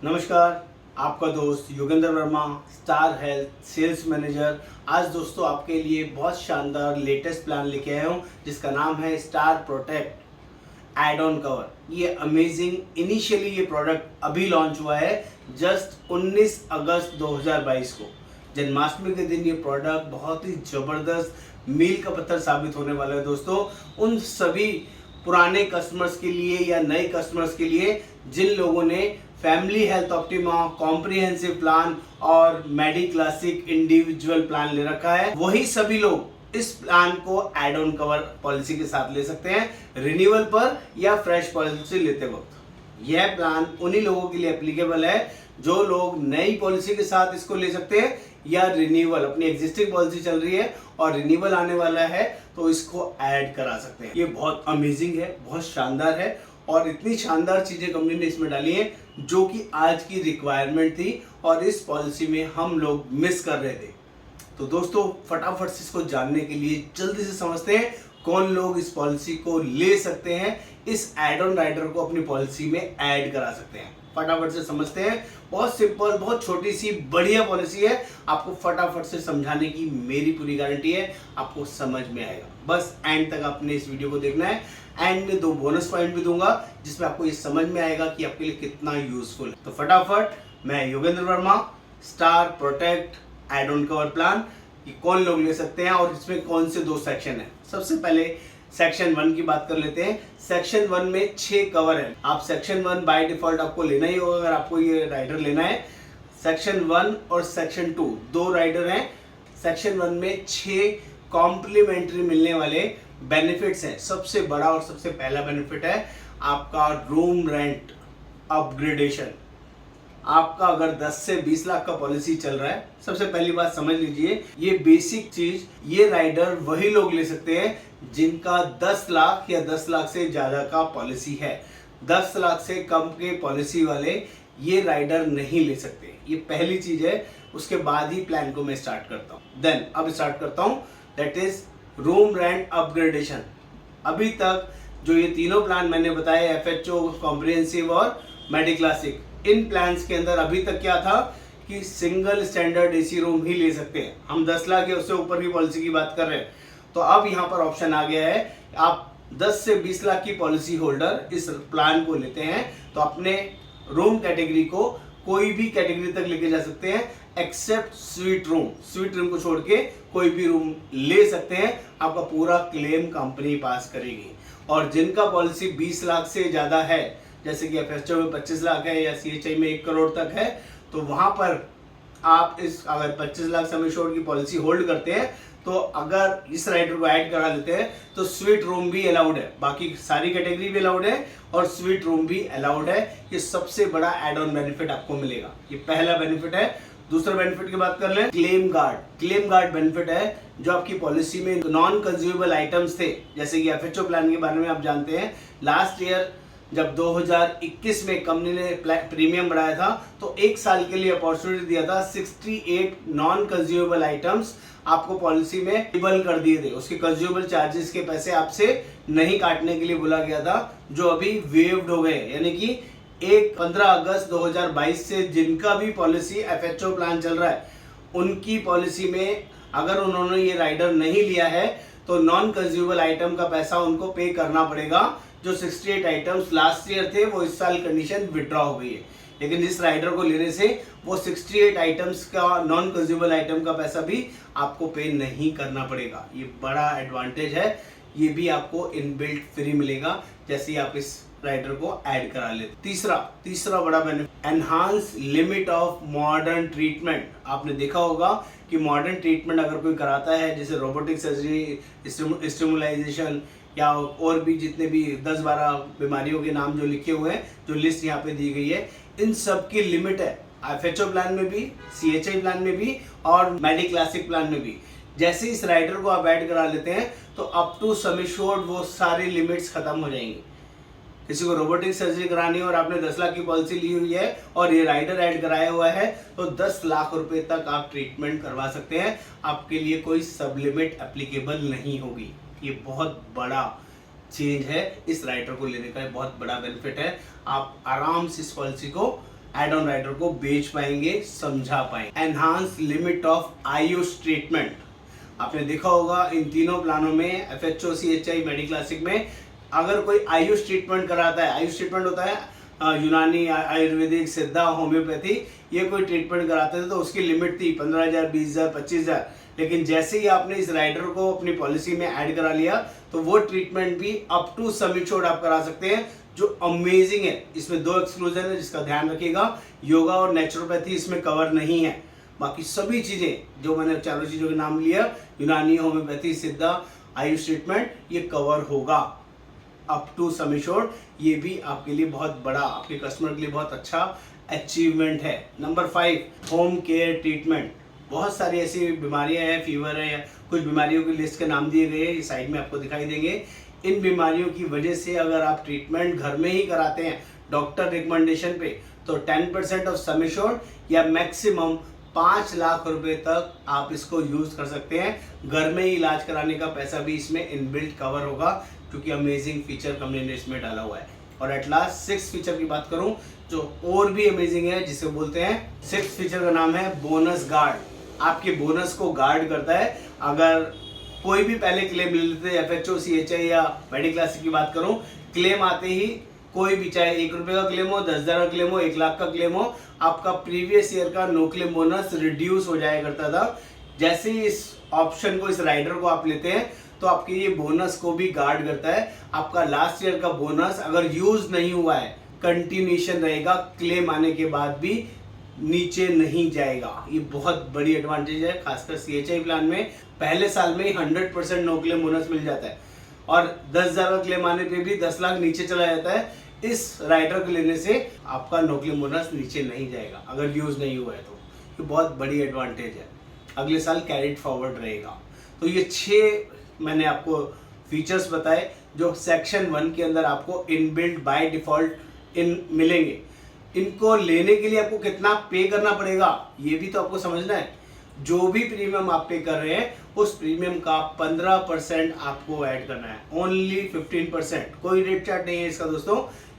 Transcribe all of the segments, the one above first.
नमस्कार, आपका दोस्त Yogendra Verma, star health sales manager. आज दोस्तों आपके लिए बहुत शानदार लेटेस्ट प्लान लेके आया हूँ जिसका नाम है star protect add on cover. ये अमेजिंग इनिशियली ये प्रोडक्ट अभी लॉन्च हुआ है जस्ट 19 अगस्त 2022 को। जन्माष्टमी के दिन ये प्रोडक्ट बहुत ही ज़बरदस्त मील का पत्थर साबित होने वाला है दोस्तों, उन सभी पुराने कस्टमर्स के लिए या नए कस्टमर्स के लिए जिन लोगों ने family health optima, comprehensive plan और मेडी क्लासिक इंडिविजुअल प्लान ले रखा है। वही सभी लोग इस प्लान को एड ऑन कवर पॉलिसी के साथ ले सकते हैं रिन्यूअल पर या फ्रेश पॉलिसी लेते वक्त। यह प्लान उन्हीं लोगों के लिए एप्लीकेबल है जो लोग नई पॉलिसी के साथ इसको ले सकते हैं या रिन्यूअल, अपनी एग्जिस्टिंग पॉलिसी चल रही है और रिन्यूअल आने वाला है तो इसको ऐड करा सकते हैं। ये बहुत अमेजिंग है, बहुत शानदार है और इतनी शानदार चीजें कंपनी ने इसमें डाली हैं जो कि आज की रिक्वायरमेंट थी और इस पॉलिसी में हम लोग मिस कर रहे थे। तो दोस्तों फटाफट से इसको जानने के लिए जल्दी से समझते हैं कौन लोग इस पॉलिसी को ले सकते हैं, इस एड ऑन राइडर को अपनी पॉलिसी में ऐड करा सकते हैं। फटाफट से समझते हैं। बहुत सिंपल, बहुत छोटी सी बढ़िया पॉलिसी है। आपको फटाफट से समझाने की मेरी पूरी गारंटी है, आपको समझ में आएगा। बस एंड तक आपने इस वीडियो को देखना है। एंड में 2 बोनस पॉइंट भी दूंगा जिसमें आपको ये समझ में आएगा कि आपके लिए कितना यूजफुल है। तो फटाफट, मैं Yogendra Verma, star protect add on cover plan, ये कौन लोग ले सकते हैं और इसमें कौन से 2 सेक्शन है। सबसे पहले सेक्शन 1 की बात कर लेते हैं। सेक्शन 1 में 6 कवर है। आप सेक्शन 1 बाय डिफॉल्ट आपको लेना ही होगा अगर आपको ये राइडर लेना है। सेक्शन 1 और सेक्शन 2 2 राइडर हैं। सेक्शन 1 में 6 कॉम्प्लीमेंट्री मिलने वाले बेनिफिट्स हैं। सबसे बड़ा और सबसे पहला बेनिफिट है आपका रूम रेंट अपग्रेडेशन। आपका अगर 10 से 20 लाख का पॉलिसी चल रहा है, सबसे पहली बात समझ लीजिए, ये बेसिक चीज ये राइडर वही लोग ले सकते हैं जिनका 10 लाख या 10 लाख से ज्यादा का पॉलिसी है। 10 लाख से कम के पॉलिसी वाले ये राइडर नहीं ले सकते। ये पहली चीज है। उसके बाद ही प्लान को मैं स्टार्ट करता हूँ। देन अब स्टार्ट करता हूँ, that is room rent upgradation. अभी तक जो ये तीनों प्लान मैंने बताए, एफएचओ, कॉम्प्रिहेंसिव और मेडी क्लासिक, इन प्लान्स के अंदर अभी तक क्या था कि सिंगल स्टैंडर्ड एसी रूम ही ले सकते हैं। हम 10 लाख या उससे ऊपर की पॉलिसी की बात कर रहे हैं। तो अब यहाँ पर ऑप्शन आ गया है, आप 10 से 20 लाख की पॉलिसी होल्डर इस प्लान को लेते हैं तो अपने रूम कैटेगरी को कोई भी कैटेगरी तक लेके जा सकते हैं except suite room. Suite room को छोड़ के कोई भी रूम ले सकते हैं। आपका पूरा क्लेम कंपनी पास करेगी। और जिनका पॉलिसी 20 लाख से ज्यादा है, जैसे कि एफएचओ में 25 लाख है या सीएचआई में 1 करोड़ तक है, तो वहां पर आप इस अगर 25 लाख सम एश्योर्ड की पॉलिसी होल्ड करते हैं तो अगर इस राइडर को ऐड करा लेते हैं तो स्वीट रूम भी अलाउड है, बाकी सारी कैटेगरी भी अलाउड है और स्वीट रूम भी अलाउड है। ये सबसे बड़ा एड ऑन बेनिफिट आपको मिलेगा। ये पहला बेनिफिट है। दूसरा बेनिफिट की बात कर लें, claim guard. Claim guard benefit है जो आपकी पॉलिसी में नॉन कंज्यूमेबल आइटम्स थे, जैसे कि एफएचओ प्लान के बारे में आप जानते हैं, लास्ट ईयर जब 2021 में कंपनी ने प्रीमियम बढ़ाया था तो 1 साल के लिए अपॉर्चुनिटी दिया था। 68 नॉन कंज्यूमेबल आइटम्स आपको पॉलिसी में टेबल कर दिए थे। उसके कंज्यूमेबल चार्जेस के पैसे आपसे नहीं काटने के लिए बोला गया था, जो अभी वेव्ड हो गए। यानी कि 15 अगस्त 2022 से जिनका भी पॉलिसी एफएचओ प्लान चल रहा है, उनकी पॉलिसी में अगर उन्होंने ये राइडर नहीं लिया है तो नॉन कंज्यूमेबल आइटम का पैसा उनको पे करना पड़ेगा। जो 68 आइटम्स लास्ट ईयर थे वो इस साल कंडीशन विड्रॉ हो गई है, लेकिन इस राइडर को लेने से वो 68 आइटम्स का नॉन कंज्यूमेबल आइटम का पैसा भी आपको पे नहीं करना पड़ेगा। ये बड़ा एडवांटेज है। ये भी आपको इनबिल्ट फ्री मिलेगा जैसे ही आप इस राइडर को ऐड करा लेते। तीसरा बड़ा benefit, enhance limit of modern treatment. आपने देखा होगा कि मॉडर्न ट्रीटमेंट अगर कोई कराता है, जैसे रोबोटिक सर्जरी, स्टिमुलाइजेशन या और भी जितने भी 10-12 बीमारियों के नाम जो लिखे हुए हैं, जो लिस्ट यहाँ पे दी गई है, इन सब की लिमिट है एफएचओ प्लान में भी, सीएचआई प्लान में भी और मेडी क्लासिक प्लान में भी। जैसे इस राइडर को आप ऐड करा लेते हैं तो अप टू सम एश्योर्ड वो सारी लिमिट्स खत्म हो जाएंगी। किसी को रोबोटिक सर्जरी करानी है और आपने 10 लाख की पॉलिसी ली हुई है और ये राइडर ऐड कराया हुआ है तो 10 लाख रुपए तक आप ट्रीटमेंट करवा सकते हैं। आपके लिए कोई सब लिमिट एप्लीकेबल नहीं होगी। ये बहुत बड़ा चेंज है। इस राइडर को लेने का बहुत बड़ा बेनिफिट है। आप आराम से इस पॉलिसी को एड ऑन राइडर को बेच पाएंगे, समझा पाएंगे। Enhance limit of Ayush treatment, आपने देखा होगा इन तीनों प्लानों में FHO, CHI, मेडी क्लासिक में अगर कोई आयुष ट्रीटमेंट कराता है, आयुष ट्रीटमेंट होता है यूनानी, आयुर्वेदिक, सिद्धा, होम्योपैथी, ये कोई ट्रीटमेंट कराते थे तो उसकी लिमिट थी 15,000, 20,000, 25,000। लेकिन जैसे ही आपने इस राइडर को अपनी पॉलिसी में ऐड करा लिया तो वो ट्रीटमेंट भी अप टू सम इंश्योर्ड आप करा सकते हैं, जो अमेजिंग है। इसमें 2 एक्सक्लूजन है जिसका ध्यान रखिएगा, योगा और नेचुरोपैथी इसमें कवर नहीं है। बाकी सभी चीजें जो मैंने चारों चीजों के नाम लिया, यूनानी, होम्योपैथी, सिद्धा, आयुष ट्रीटमेंट, ये कवर होगा अप टू सम इंश्योर्ड। ये भी आपके लिए बहुत बड़ा, आपके कस्टमर के लिए बहुत अच्छा अचीवमेंट है। Number 5, home care treatment. बहुत सारी ऐसी बीमारियां हैं, फीवर है, कुछ बीमारियों की लिस्ट के नाम दिए गए हैं, ये साइड में आपको दिखाई देंगे। इन बीमारियों की वजह से अगर आप ट्रीटमेंट घर में ही कराते हैं डॉक्टर रिकमेंडेशन पे, तो 10% ऑफ सम इंश्योर्ड या मैक्सिमम 5 लाख रुपए तक आप इसको यूज कर सकते हैं। घर में ही इलाज कराने का पैसा भी इसमें इनबिल्ट कवर होगा, क्योंकि अमेजिंग फीचर कंपनी ने इसमें डाला हुआ है। और एट लास्ट 6 फीचर की बात करूं जो और भी अमेजिंग है, जिसे बोलते हैं 6 फीचर का नाम है बोनस गार्ड। आपके बोनस को गार्ड करता है। अगर कोई भी पहले क्लेम ले लेते हैं, FHO, CHI या मेडी क्लासिक की बात करूं, क्लेम आते ही कोई भी, चाहे 1 रुपए का क्लेम हो, 10,000 का क्लेम हो, 1 लाख का क्लेम हो, आपका प्रीवियस ईयर का नो क्लेम बोनस रिड्यूस हो जाया करता था। जैसे ही इस ऑप्शन को, इस राइडर को आप लेते हैं तो आपके ये बोनस को भी गार्ड करता है। आपका लास्ट ईयर का बोनस अगर यूज नहीं हुआ है, कंटिन्यूएशन रहेगा, क्लेम आने के बाद भी नीचे नहीं जाएगा। ये बहुत बड़ी एडवांटेज है, खासकर CHI प्लान में पहले साल में 100% नो क्लेम बोनस मिल जाता है और 10,000 का क्लेम आने पे भी 10 लाख नीचे चला जाता है। इस राइडर को लेने से आपका नो क्लेम बोनस नीचे नहीं जाएगा अगर यूज नहीं हुआ है तो। ये बहुत बड़ी एडवांटेज है, अगले साल कैरिड फॉरवर्ड रहेगा। तो ये 6 मैंने आपको फीचर्स बताए जो सेक्शन 1 के अंदर आपको इनबिल्ट बाय डिफॉल्ट मिलेंगे। इनको लेने के लिए आपको कितना पे करना पड़ेगा ये भी तो आपको समझना है। जो भी प्रीमियम आप पे कर रहे हैं उस प्रीमियम का 15% आपको ऐड करना है, ओनली 15%। कोई रेट चार्ट नहीं है इसका दोस्तों,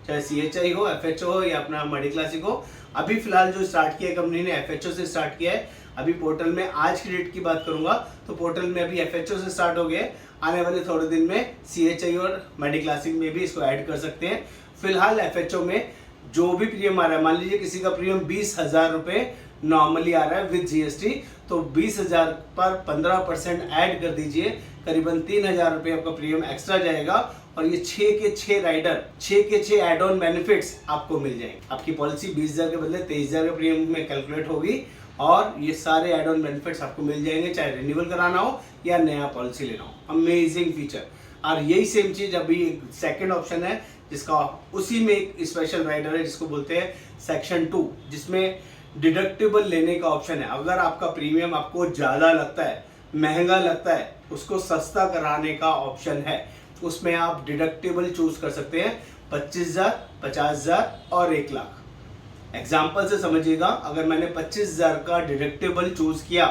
चाहे CHI हो, FHO हो या अपना मेडी क्लासिक हो। अभी फिलहाल जो स्टार्ट किया है कंपनी ने FHO से स्टार्ट किया है। अभी पोर्टल में आज की डेट की बात करूंगा तो पोर्टल में अभी FHO से स्टार्ट हो गया। आने वाले थोड़े दिन में CHI और मेडी क्लासिक में भी इसको ऐड कर सकते हैं। फिलहाल FHO में जो भी प्रीमियम आ रहा है, मान लीजिए किसी का प्रीमियम 20,000 रुपए नॉर्मली आ रहा है विद GST, तो 20,000 पर 15% ऐड कर दीजिए, करीबन 3,000 रुपए आपका प्रीमियम एक्स्ट्रा जाएगा। और ये 6 के 6 राइडर, 6 के 6 एड ऑन बेनिफिट्स आपको मिल जाएंगे। आपकी पॉलिसी 20,000 के बदले 23,000 के प्रीमियम में कैलकुलेट होगी और ये सारे एड ऑन बेनिफिट्स आपको मिल जाएंगे, चाहे रिन्यूअल कराना हो या नया पॉलिसी लेना हो। Amazing feature. और यही सेम चीज अभी सेकंड ऑप्शन है जिसका उसी में एक स्पेशल राइडर है जिसको बोलते हैं सेक्शन 2, जिसमें डिडक्टिबल लेने का ऑप्शन है। अगर आपका प्रीमियम आपको ज्यादा लगता है, महंगा लगता है, उसको सस्ता कराने का ऑप्शन है। उसमें आप डिडक्टिबल चूज कर सकते हैं 25,000, 50,000 और 1 लाख। एग्जाम्पल से समझिएगा, अगर मैंने 25,000 का डिडक्टिबल चूज किया,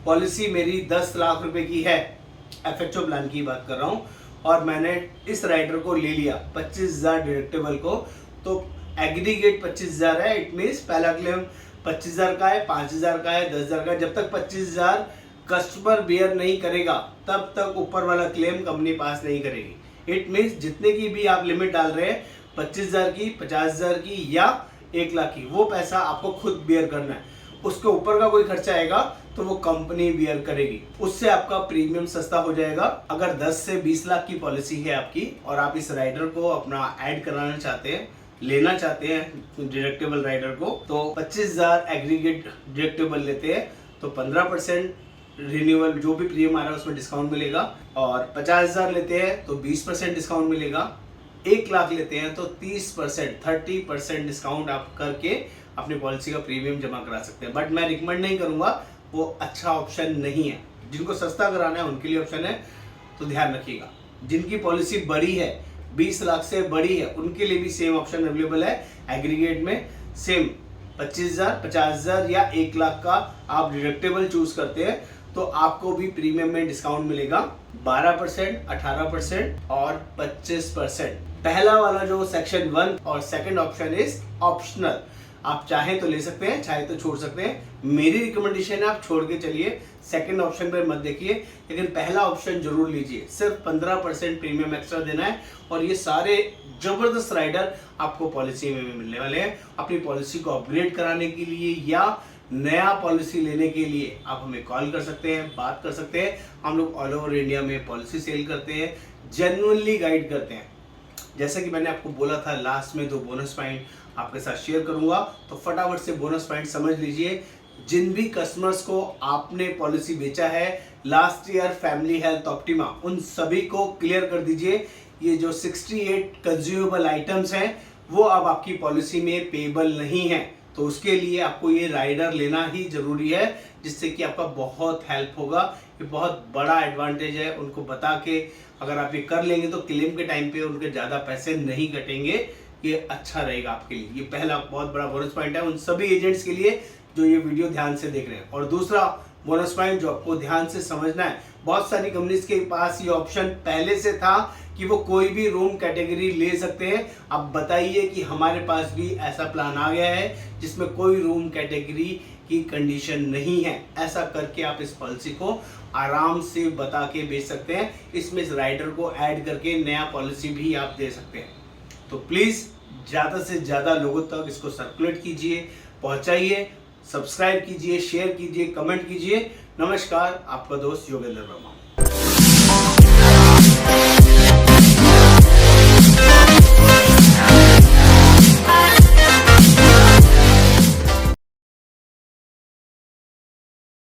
पॉलिसी मेरी 10 लाख रुपए की है, FHO प्लान की बात कर रहा हूं, और मैंने इस राइडर को ले लिया 25,000 डिडक्टिबल को, तो एग्रीगेट 25,000 है। इट मीन्स पहला क्लेम 25,000 का है, 5,000 का है, 10,000 का है। जब तक 25,000 कस्टमर बियर नहीं करेगा तब तक ऊपर वाला क्लेम कंपनी पास नहीं करेगी। इट मीन्स जितने की भी आप लिमिट डाल रहे हैं, 25,000 की, 50,000 की या 1 लाख की, वो पैसा आपको खुद बियर करना है। उसके ऊपर का कोई खर्चा आएगा तो वो कंपनी बियर करेगी, उससे आपका प्रीमियम सस्ता हो जाएगा। अगर 10 से 20 लाख की पॉलिसी है आपकी और आप इस राइडर को अपना ऐड कराना चाहते हैं, लेना चाहते हैं डिडक्टिबल राइडर को, तो 25,000 एग्रीगेट डिडक्टिबल लेते हैं तो 15% रिन्यूअल जो भी प्रीमियम आ रहा है उसमें डिस्काउंट मिलेगा, और 50,000 लेते हैं तो 20% डिस्काउंट मिलेगा, 1 लाख लेते हैं तो 30% डिस्काउंट आप करके अपनी पॉलिसी का प्रीमियम जमा करा सकते हैं। बट मैं रिकमेंड नहीं करूंगा, वो अच्छा ऑप्शन नहीं है। जिनको सस्ता कराना है उनके लिए ऑप्शन है, तो ध्यान रखिएगा। जिनकी पॉलिसी बड़ी है, 20 लाख से बड़ी है, उनके लिए भी सेम ऑप्शन अवेलेबल है। एग्रीगेट में सेम 25,000, 50,000 या 1 लाख का आप डिडक्टिबल चूज करते हैं तो आपको भी प्रीमियम में डिस्काउंट मिलेगा 12%, 18% और 25%। पहला वाला जो सेक्शन 1 और सेकंड ऑप्शन इज ऑप्शनल। आप चाहें तो ले सकते हैं, चाहे तो छोड़ सकते हैं। मेरी रिकमेंडेशन है आप छोड़ के चलिए, सेकंड ऑप्शन पे मत देखिए, लेकिन पहला ऑप्शन जरूर लीजिए। सिर्फ 15% प्रीमियम एक्स्ट्रा देना है और ये सारे जबरदस्त राइडर आपको पॉलिसी में मिलने वाले हैं। अपनी पॉलिसी को अपग्रेड कराने के लिए या नया पॉलिसी लेने के लिए आप हमें कॉल कर सकते हैं, बात कर सकते हैं। हम लोग ऑल ओवर इंडिया में पॉलिसी सेल करते हैं, जेन्युइनली गाइड करते हैं। जैसा कि मैंने आपको बोला था, लास्ट में 2 बोनस पॉइंट आपके साथ शेयर करूंगा, तो फटाफट से बोनस पॉइंट समझ लीजिए। जिन भी कस्टमर्स को आपने पॉलिसी बेचा है last year family health optima, उन सभी को क्लियर कर दीजिए। ये जो 68 कंज्यूमेबल आइटम्स हैं वो अब आपकी पॉलिसी में पेएबल नहीं है, तो उसके लिए आपको ये राइडर लेना ही जरूरी है, जिससे कि आपका बहुत हेल्प होगा। ये बहुत बड़ा एडवांटेज है, उनको बता के अगर आप ये कर लेंगे तो क्लेम के टाइम पे उनके ज़्यादा पैसे नहीं कटेंगे। ये अच्छा रहेगा आपके लिए। ये पहला बहुत बड़ा बोनस पॉइंट है उन सभी एजेंट्स के लिए जो ये वीडियो ध्यान से देख रहे हैं। और दूसरा बोनस पॉइंट जो आपको ध्यान से समझना है, बहुत सारी कंपनीज के पास ये ऑप्शन पहले से था कि वो कोई भी रूम कैटेगरी ले सकते हैं। अब बताइए कि हमारे पास भी ऐसा प्लान आ गया है जिसमें कोई रूम कैटेगरी की कंडीशन नहीं है। ऐसा करके आप इस पॉलिसी को आराम से बता के बेच सकते हैं। इसमें इस राइडर को ऐड करके नया पॉलिसी भी आप दे सकते हैं। तो प्लीज़ ज़्यादा से ज़्यादा लोगों तक इसको सर्कुलेट कीजिए, पहुंचाइए, सब्सक्राइब कीजिए, शेयर कीजिए, कमेंट कीजिए। नमस्कार, आपका दोस्त योगेंद्र वर्मा।